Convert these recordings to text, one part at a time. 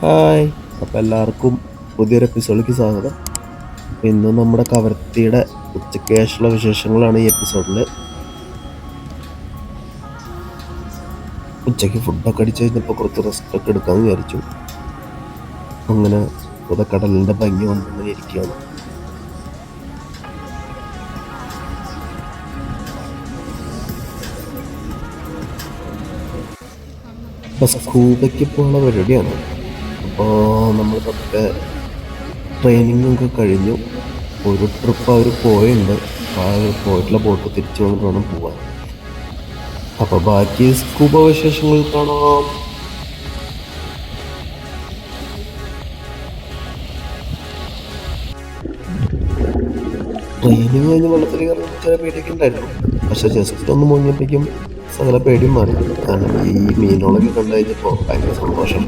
Hi. അപ്പോൾ എല്ലാവർക്കും പുതിയൊരു എപ്പിസോഡിലേക്ക് സ്വാഗതം. അപ്പോൾ ഇന്ന് നമ്മുടെ കവരത്തിയുടെ ഉച്ചയ്ക്ക് ശേഷമുള്ള വിശേഷങ്ങളാണ് ഈ എപ്പിസോഡിൽ. ഉച്ചയ്ക്ക് ഫുഡൊക്കെ അടിച്ച് കഴിഞ്ഞപ്പോൾ കുറച്ച് റെസ്റ്റൊക്കെ എടുക്കാമെന്ന് വിചാരിച്ചു. അങ്ങനെ ഇവിടെ കടലിൻ്റെ ഭംഗി കൊണ്ട് ഇങ്ങനെ ഇരിക്കുകയാണ്. ഇപ്പോൾ സ്കൂബയ്ക്ക് പോകാനുള്ള പരിപാടിയാണ്. അപ്പോൾ നമ്മളിതൊക്കെ ട്രെയിനിങ്ങൊക്കെ കഴിഞ്ഞു. ഒരു ട്രിപ്പ് അവർ പോയിട്ടുണ്ട്. ആ പോയിട്ടുള്ള ബോട്ട് തിരിച്ചു വന്നിട്ട് വേണം പോകാൻ. അപ്പോൾ ബാക്കി സ്കൂബ വിശേഷങ്ങൾ കാണാം. ട്രെയിനിങ് കഴിഞ്ഞ് വെള്ളത്തിൽ കയറുന്ന ചില പേടിയൊക്കെ ഉണ്ടായിരുന്നു. പക്ഷെ ജസ്റ്റ് ഒന്ന് മുങ്ങിയപ്പോഴേക്കും സകല പേടിയും മാറി. കാരണം ഈ മീനുകളൊക്കെ കണ്ടു കഴിഞ്ഞപ്പോൾ ഭയങ്കര സന്തോഷം.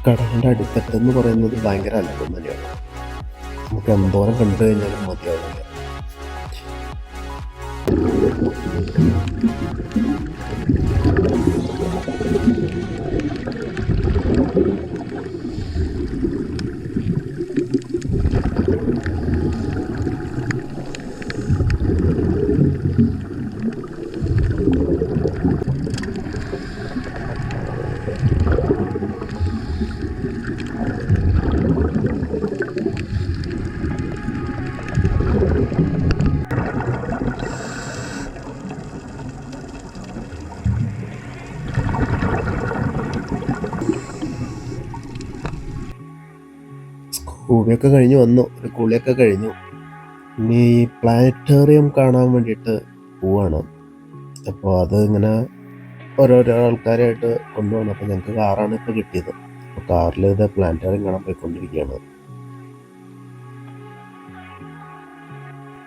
കടലിൻ്റെ അടിത്തട്ടെന്ന് പറയുന്നത് ഭയങ്കര അത്ഭുതം തന്നെയാണ്. നമുക്ക് എന്തോരം കണ്ടു കഴിഞ്ഞാലും മതിയാവില്ല. കൂവിയൊക്കെ കഴിഞ്ഞ് വന്നു, ഒരു കുളിയൊക്കെ കഴിഞ്ഞു. ഇനി പ്ലാനറ്റോറിയം കാണാൻ വേണ്ടിയിട്ട് പോവാണ്. അപ്പോൾ അത് ഇങ്ങനെ ഓരോരോ ആൾക്കാരായിട്ട് കൊണ്ടുപോകണം. അപ്പോൾ ഞങ്ങൾക്ക് കാറാണ് ഇപ്പോൾ കിട്ടിയത്. അപ്പോൾ കാറിൽ ഇത് പ്ലാനറ്റോറിയം കാണാൻ പോയിക്കൊണ്ടിരിക്കുകയാണ്.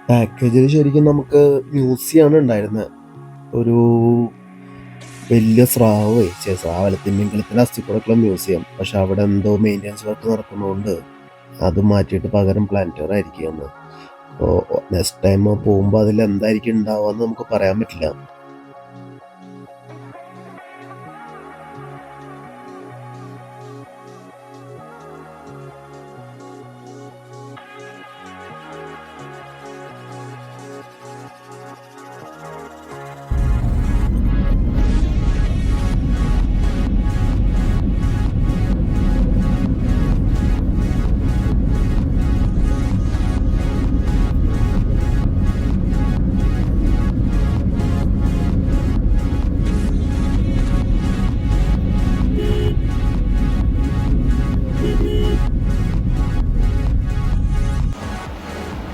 പാക്കേജിൽ ശരിക്കും നമുക്ക് മ്യൂസിയമാണ് ഉണ്ടായിരുന്നത്. ഒരു വലിയ സ്രാവല്ല, തിമിംഗലത്തിൻ്റെ അസ്ഥിക്കൂടൊക്കെയുള്ള മ്യൂസിയം. പക്ഷെ അവിടെ എന്തോ മെയിൻ്റെനൻസ് വർക്ക് നടക്കുന്നതുകൊണ്ട് അത് മാറ്റിയിട്ട് പകരം പ്ലാനറ്റോറിയം ആയിരിക്കുകയാണ്. അപ്പോൾ നെക്സ്റ്റ് ടൈം പോകുമ്പോൾ അതിൽ എന്തായിരിക്കും ഉണ്ടാവുക എന്ന് നമുക്ക് പറയാൻ പറ്റില്ല.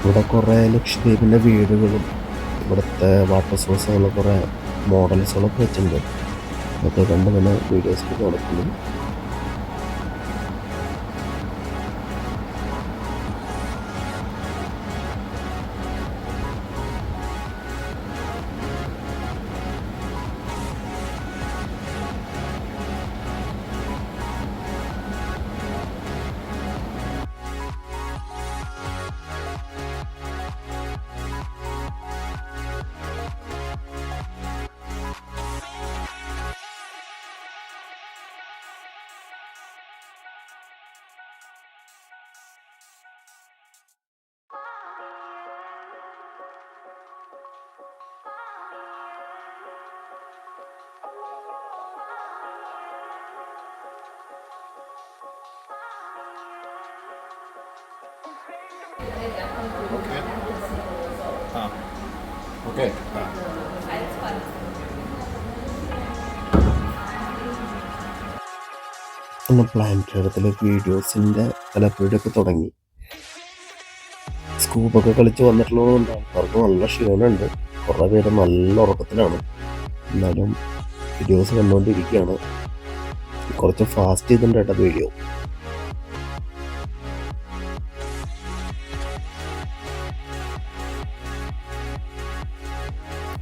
ഇവിടെ കുറേ ലക്ഷദ്വീപിൻ്റെ വീടുകളും ഇവിടുത്തെ വാട്ടർ സോഴ്സുകൾ കുറേ മോഡൽസുകളൊക്കെ വെച്ചിട്ടുണ്ട്. അതൊക്കെ കണ്ട് തന്നെ വീഡിയോസൊക്കെ നടക്കുന്നു. Okay. പ്ലാനറ്റോറിയത്തിലെ വീഡിയോസിൻ്റെ പല പരിപാടിയൊക്കെ തുടങ്ങി. സ്കൂബൊക്കെ കളിച്ച് വന്നിട്ടുള്ളതുകൊണ്ട് ആൾക്കാർക്ക് നല്ല ക്ഷീണമുണ്ട്. കുറേ പേര് നല്ല ഉറക്കത്തിലാണ്. എന്നാലും വീഡിയോസ് കണ്ടുകൊണ്ടിരിക്കുകയാണ്. കുറച്ച് ഫാസ്റ്റ് ചെയ്തിട്ടുണ്ട് കേട്ടോ വീഡിയോ.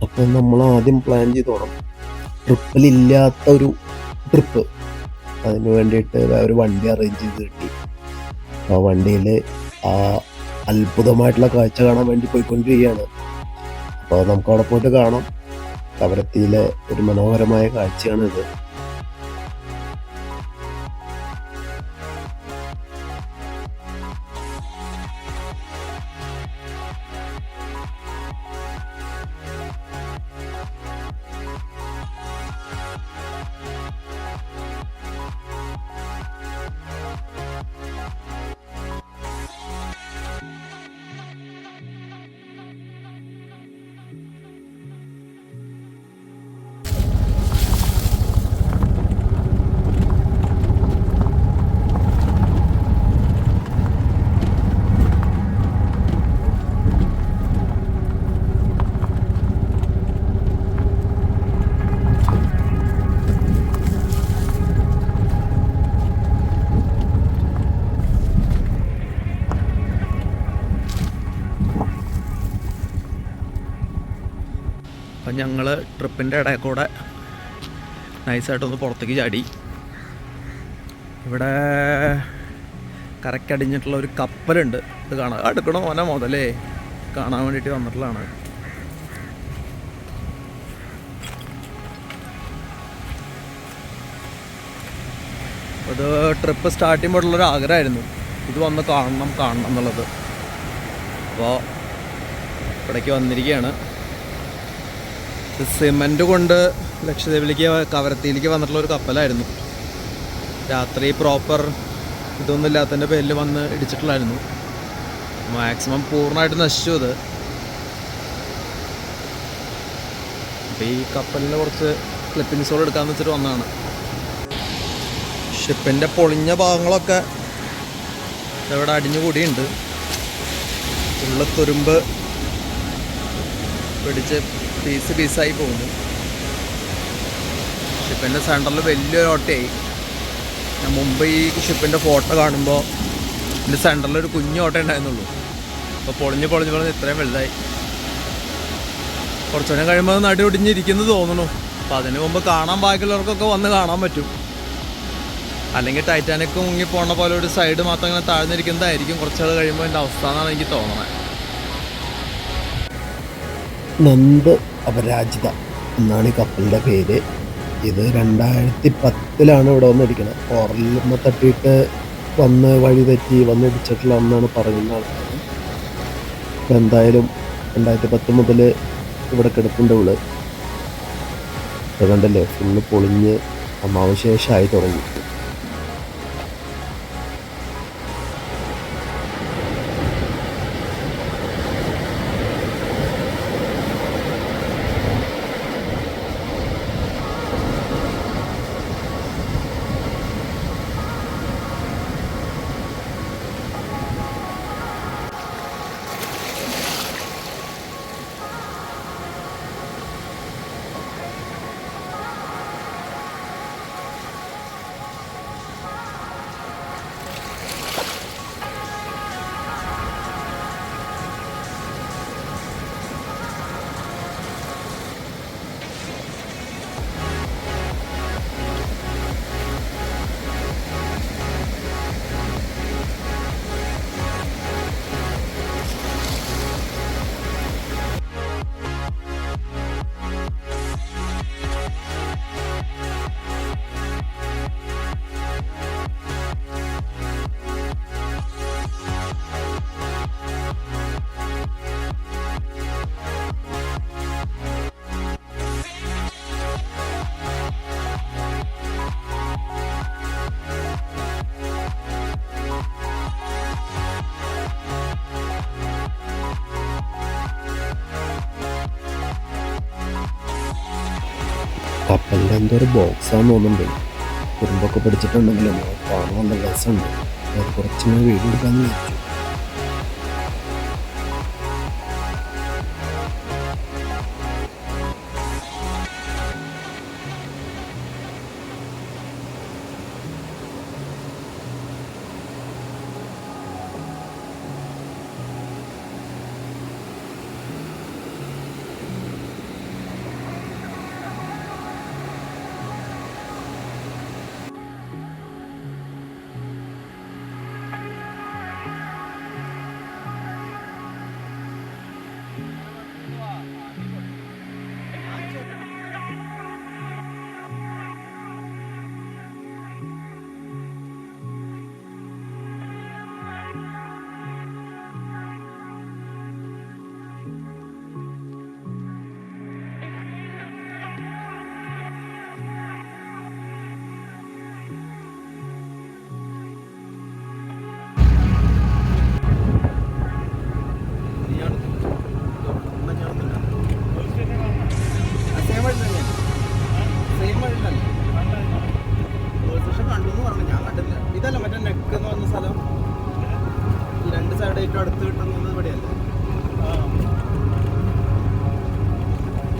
അപ്പം നമ്മൾ ആദ്യം പ്ലാൻ ചെയ്തോണം ട്രിപ്പിലില്ലാത്ത ഒരു ട്രിപ്പ്. അതിന് വേണ്ടിയിട്ട് ഒരു വണ്ടി അറേഞ്ച് ചെയ്ത് കിട്ടി. ആ വണ്ടിയിൽ ആ അത്ഭുതമായിട്ടുള്ള കാഴ്ച കാണാൻ വേണ്ടി പോയിക്കൊണ്ടിരിക്കുകയാണ്. അപ്പോൾ നമുക്ക് അവിടെ പോയിട്ട് കാണാം. കവരത്തിയിലെ ഒരു മനോഹരമായ കാഴ്ചയാണിത്. അപ്പം ഞങ്ങൾ ട്രിപ്പിൻ്റെ ഇടയിൽ കൂടെ നൈസായിട്ടൊന്ന് പുറത്തേക്ക് ചാടി. ഇവിടെ കരക്കടിഞ്ഞിട്ടുള്ള ഒരു കപ്പലുണ്ട്. ഇത് കാണാൻ എടുക്കണോ മോനെ മുതലേ കാണാൻ വേണ്ടിയിട്ട് വന്നിട്ടുള്ളതാണ്. ഇത് ട്രിപ്പ് സ്റ്റാർട്ട് ചെയ്യുമ്പോഴുള്ളൊരു ആഗ്രഹമായിരുന്നു ഇത് വന്ന് കാണണം എന്നുള്ളത്. അപ്പോൾ ഇവിടേക്ക് വന്നിരിക്കുകയാണ്. സിമൻറ്റ് കൊണ്ട് ലക്ഷദ്വീപിലേക്ക് കവരത്തിയിലേക്ക് വന്നിട്ടുള്ള ഒരു കപ്പലായിരുന്നു. രാത്രി പ്രോപ്പർ ഇതൊന്നും ഇല്ലാത്തതിൻ്റെ പേരിൽ വന്ന് ഇടിച്ചിട്ടുള്ളായിരുന്നു. മാക്സിമം പൂർണ്ണമായിട്ട് നശിച്ചു ഇത്. അപ്പോൾ ഈ കപ്പലിന് കുറച്ച് ക്ലിപ്പിങ്സുകൾ എടുക്കാമെന്ന് വെച്ചിട്ട് വന്നതാണ്. ഷിപ്പിൻ്റെ പൊളിഞ്ഞ ഭാഗങ്ങളൊക്കെ ഇവിടെ അടിഞ്ഞുകൂടിയുണ്ട്. ഉള്ള തുരുമ്പ് പിടിച്ച് പീസായി പോകുന്നു. ഷിപ്പിൻ്റെ സെൻറ്ററിൽ വലിയൊരു ഓട്ടയായി. ഞാൻ മുമ്പ് ഈ ഷിപ്പിൻ്റെ ഫോട്ടോ കാണുമ്പോൾ ഇതിൻ്റെ സെൻറ്ററിൽ ഒരു കുഞ്ഞു ഓട്ട ഉണ്ടായിരുന്നുള്ളൂ. അപ്പോൾ പൊളിഞ്ഞ് ഇത്രയും വലുതായി. കുറച്ചു നേരം കഴിയുമ്പോൾ നടി ഒടിഞ്ഞിരിക്കുന്നത് തോന്നുന്നു. അപ്പോൾ അതിന് മുമ്പ് കാണാൻ ബാക്കിയുള്ളവർക്കൊക്കെ വന്ന് കാണാൻ പറ്റും. അല്ലെങ്കിൽ ടൈറ്റാനിക് മുങ്ങി പോണ പോലെ ഒരു സൈഡ് മാത്രം ഇങ്ങനെ താഴ്ന്നിരിക്കുന്നതായിരിക്കും കുറച്ചുകൾ കഴിയുമ്പോൾ എൻ്റെ അവസ്ഥ എന്നാണ് എനിക്ക് തോന്നുന്നത്. നന്ദ് അപരാജിത എന്നാണ് ഈ കപ്പലിൻ്റെ പേര്. ഇത് 2010 ഇവിടെ വന്നിരിക്കുന്നത്. കോറലിൽ തട്ടിയിട്ട് വന്ന് വഴി തെറ്റി വന്നിടിച്ചിട്ടുള്ള ഒന്നാണ് പറയുന്ന ആൾക്കാർ. ഇപ്പം എന്തായാലും 2010 മുതൽ ഇവിടെ കിടപ്പുണ്ട് ഉള്ളു. ഇത് കണ്ടല്ലേ, ഫുള്ള് പൊളിഞ്ഞ് അമാവശേഷമായി തുടങ്ങി. കപ്പലിൻ്റെ എന്തോ ഒരു ബോക്സാന്ന് തോന്നുന്നുണ്ട്. കുറുമ്പൊക്കെ പിടിച്ചിട്ടുണ്ടെങ്കിലും കാണാൻ നല്ല രസമുണ്ട്. അത് കുറച്ചിങ്ങനെ വീഡിയോ എടുക്കാമെന്ന് വിചാരിച്ചു.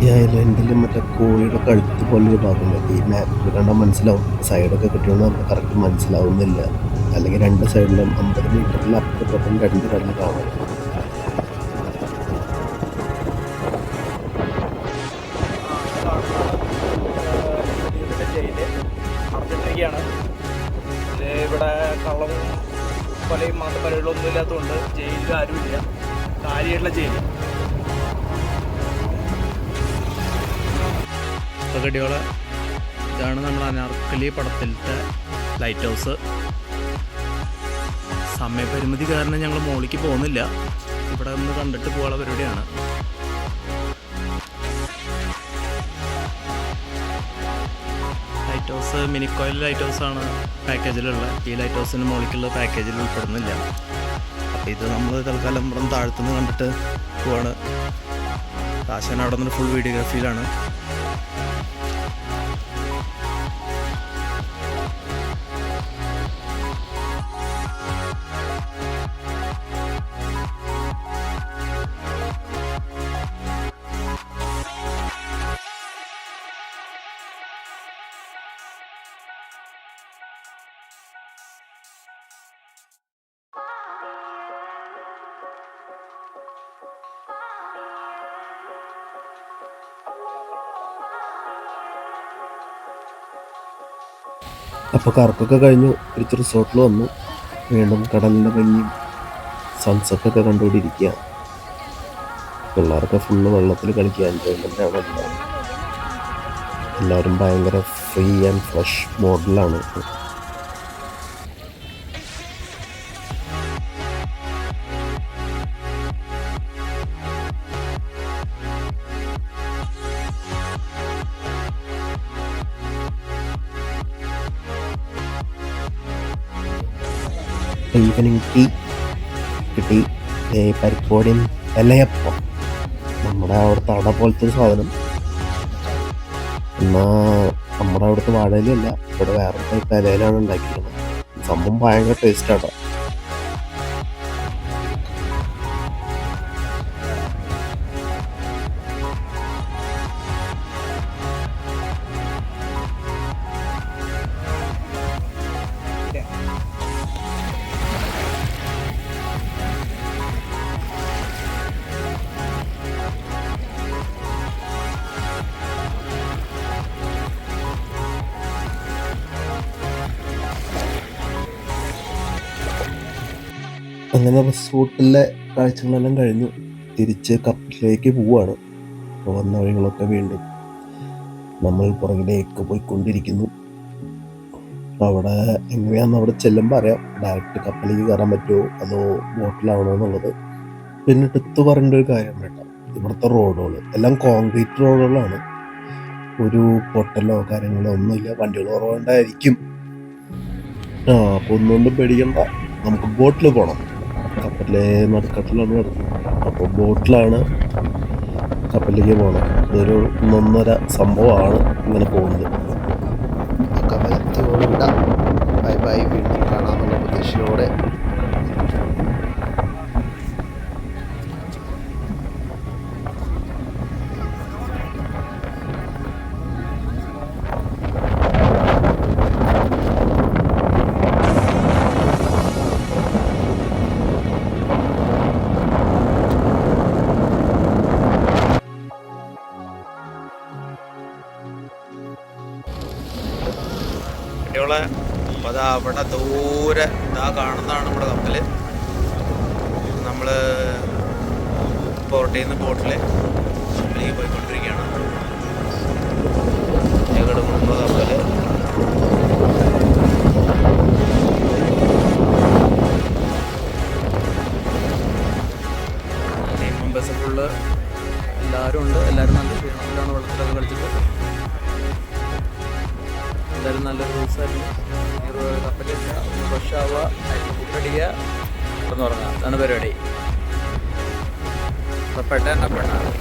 ഈ ഐലൻഡിൽ മറ്റേ കോഴിയുടെ കഴുത്ത് പോലൊരു ഭാഗമില്ല. ഈ മാപ്പിൽ കണ്ടാൽ മനസ്സിലാവും. സൈഡൊക്കെ കിട്ടിയോണ്ട് നമുക്ക് കറക്റ്റ് മനസ്സിലാവുന്നില്ല. അല്ലെങ്കിൽ രണ്ട് സൈഡിലും 50 മീറ്ററിൽ അപ്പുറത്തും രണ്ട് കടൽ കാണാം. ഇവിടെ കള്ളവും കൊലയും മാത്രം പരിപാടികളൊന്നും ഇല്ലാത്തതുകൊണ്ട് ജയിലിൽ ആരുമില്ല. കാര്യമായിട്ടുള്ള ജയിൽ. കടിയോളെ ഇതാണ് നമ്മൾ അനാർക്കലി പടത്തിലത്തെ ലൈറ്റ് ഹൗസ്. സമയപരിമിതി കാരണം ഞങ്ങൾ മുകളിലേക്ക് പോകുന്നില്ല. ഇവിടെ ഒന്ന് കണ്ടിട്ട് പോകാനുള്ള പരിപാടിയാണ്. ലൈറ്റ് ഹൗസ് മിനിക്കോയിൽ ലൈറ്റ് ഹൗസാണ് പാക്കേജിലുള്ള. ഈ ലൈറ്റ് ഹൗസിന് മുകളിലേക്കുള്ള പാക്കേജിൽ ഉൾപ്പെടുന്നില്ല. അപ്പോൾ ഇത് നമ്മൾ തൽക്കാലം ഇവിടെ താഴ്ത്തുനിന്ന് കണ്ടിട്ട് പോവാണ്. കാശൻ അവിടെ നിന്ന് ഫുൾ വീഡിയോഗ്രാഫിയിലാണ്. അപ്പോൾ കറക്കൊക്കെ കഴിഞ്ഞു തിരിച്ച് റിസോർട്ടിൽ വന്നു. വീണ്ടും കടലിൻ്റെ ഭംഗിയും സൺസെറ്റൊക്കെ കണ്ടുകൊണ്ടിരിക്കുക. പിള്ളേരൊക്കെ ഫുള്ള് വെള്ളത്തിൽ കളിക്കുക, എൻജോയ്മെൻ്റാണ് എല്ലാം. എല്ലാവരും ഭയങ്കര ഫ്രീ ആൻഡ് ഫ്രഷ് മോഡലാണ്. ഈവനിങ് ടീ കിട്ടി. പരിപ്പോടിയും ഇലയപ്പം, നമ്മുടെ അവിടുത്തെ അട പോലത്തെ ഒരു സാധനം. എന്നാൽ നമ്മുടെ അവിടുത്തെ വാഴയിലല്ല, ഇവിടെ വേറെ ടൈപ്പ് ഇലയിലാണ് ഉണ്ടാക്കിയിരുന്നത്. സംഭവം ഭയങ്കര ടേസ്റ്റാണ്. അങ്ങനെ റിസോർട്ടിലെ കാഴ്ചകളെല്ലാം കഴിഞ്ഞു. തിരിച്ച് കപ്പലിലേക്ക് പോവുകയാണ്. അപ്പോൾ വന്ന വഴികളൊക്കെ വീണ്ടും നമ്മൾ പുറകിലേക്ക് പോയിക്കൊണ്ടിരിക്കുന്നു. അവിടെ എങ്ങനെയാണെന്ന് അവിടെ ചെല്ലുമ്പോൾ അറിയാം. ഡയറക്റ്റ് കപ്പലിലേക്ക് കയറാൻ പറ്റുമോ അതോ ബോട്ടിലാവണോ എന്നുള്ളത്. പിന്നെ എടുത്ത് പറയേണ്ട ഒരു കാര്യം കേട്ടോ, ഇവിടുത്തെ റോഡുകൾ എല്ലാം കോൺക്രീറ്റ് റോഡുകളാണ്. ഒരു പൊട്ടലോ കാര്യങ്ങളോ ഒന്നുമില്ല. വണ്ടികൾ കുറവുണ്ടായിരിക്കും. അപ്പോൾ ഒന്നുകൊണ്ടും പേടിക്കണ്ട. നമുക്ക് ബോട്ടിൽ പോകണം. കപ്പലിലെ നടുക്കട്ടിലാണ് കിടക്കുന്നത്. അപ്പോൾ ബോട്ടിലാണ് കപ്പലിലേക്ക് പോകണം. ഇതൊരു 1.5 സംഭവമാണ് ഇങ്ങനെ പോകുന്നത്. ബൈ ബൈ, വീണ്ടും കാണാമെന്നുള്ള പ്രതീക്ഷയോടെ. അപ്പോൾ അതാ അവിടെ ദൂരെ ഇതാ കാണുന്നതാണ് നമ്മുടെ കപ്പല്. നമ്മൾ പോർട്ടിൽ നിന്ന് ബോട്ടിൽ കപ്പലിലേക്ക് പോയിക്കൊണ്ടിരിക്കുകയാണ്. കിടക്കുന്ന കപ്പല് ബസ് ഫുള്ള് എല്ലാവരും ഉണ്ട്. എല്ലാവരും നല്ല ക്ഷീണത്തിലാണ് വെള്ളത്തിലൊക്കെ കളിച്ചിട്ട്. എന്തായാലും നല്ലൊരു ദിവസമായിരുന്നു. കപ്പലില്ല, ഫ്രഷ് ആവുക, ഫുഡടിക്കുക, എന്ന് പറഞ്ഞാൽ അതാണ് പരിപാടി. അപ്പം പെട്ടെന്നാണ്.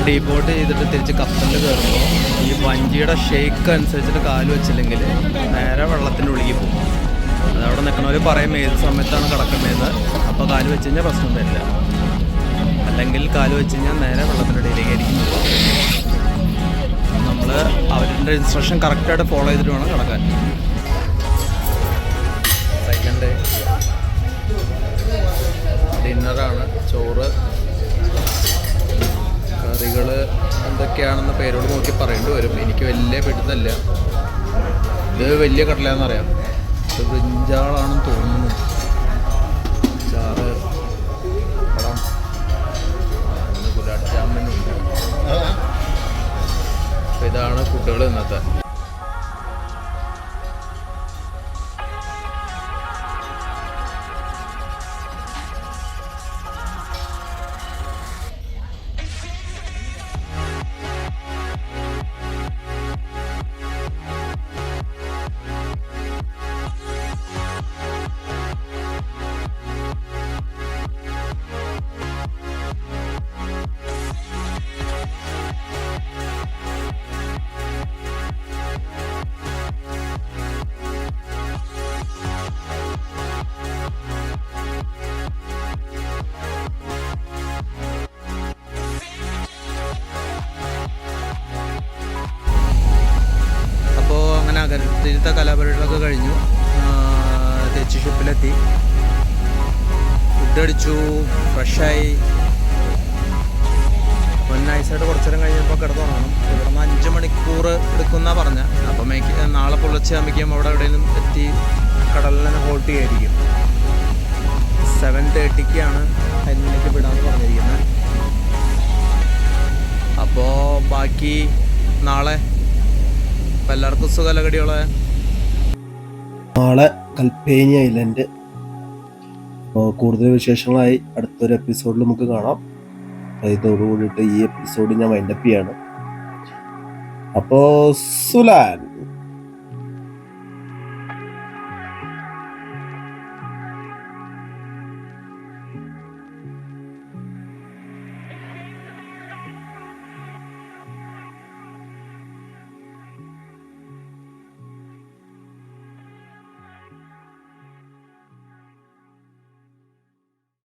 ഡീപോർട്ട് ചെയ്തിട്ട് തിരിച്ച് കപ്പലിൽ കയറുമ്പോൾ ഈ വഞ്ചിയുടെ ഷേക്ക് അനുസരിച്ചിട്ട് കാല് വെച്ചില്ലെങ്കിൽ നേരെ വെള്ളത്തിൻ്റെ ഉള്ളിൽ പോകും. അതവിടെ നിൽക്കണവർ പറയും ഏത് സമയത്താണ് കിടക്കേണ്ടത്, അപ്പോൾ കാല് വെച്ച് കഴിഞ്ഞാൽ പ്രശ്നം വരില്ല. അല്ലെങ്കിൽ കാല് വെച്ച് കഴിഞ്ഞാൽ നേരെ വെള്ളത്തിൻ്റെ ഇടയിലേക്ക് ആയിരിക്കും. നമ്മൾ അവരുടെ ഇൻസ്ട്രക്ഷൻ കറക്റ്റായിട്ട് ഫോളോ ചെയ്തിട്ട് വേണം കിടക്കാൻ. സെക്കൻഡ് ഡേ ഡിന്നറാണ്. ചോറ്, കറികൾ എന്തൊക്കെയാണെന്ന് പേരോട് നോക്കി പറയേണ്ടി വരും. എനിക്ക് വലിയ പിടുത്തല്ല. ഇത് വലിയ കടലാന്നറിയാം. ഇത് ബ്രിഞ്ചാളാണെന്ന് തോന്നുന്നു. ചാറ്, പടം, ഗുലാബ് ജാമുനുണ്ട്. അപ്പോൾ ഇതാണ് ഫുഡുകൾ ഇന്നത്തെ. അകരത്തിലത്തെ കലാപരിപാടികളൊക്കെ കഴിഞ്ഞു. തിരിച്ച് ഷിപ്പിലെത്തി, ഫുഡ് അടിച്ചു, ഫ്രഷായി. നൈസായിട്ട് കുറച്ചു നേരം കഴിഞ്ഞപ്പോൾ കിടന്നുറങ്ങണം. ഇവിടുന്ന് 5 മണിക്കൂർ എടുക്കുന്ന പറഞ്ഞ. അപ്പം നാളെ പുലർച്ചയാകുമ്പോഴേക്കും അവിടെ എവിടെയെങ്കിലും എത്തി കടലിൽ തന്നെ ഹോൾട്ട് ചെയ്യായിരിക്കും. 7:30-ക്കാണ് ഹരിമിലേക്ക് വിടാമെന്ന് പറഞ്ഞിരിക്കുന്നത്. അപ്പോൾ ബാക്കി നാളെ. അപ്പം എല്ലാവർക്കും സുഖലകടിയോളെ. നാളെ കൽപ്പേനി ഐലൻഡ്. അപ്പോൾ കൂടുതൽ വിശേഷങ്ങളായി അടുത്തൊരു എപ്പിസോഡിൽ നമുക്ക് കാണാം. ഇതോടുകൂടിയിട്ട് ഈ എപ്പിസോഡ് ഞാൻ വൈൻഡപ്പ് ചെയ്യാണ്. അപ്പോൾ സുലാൻ.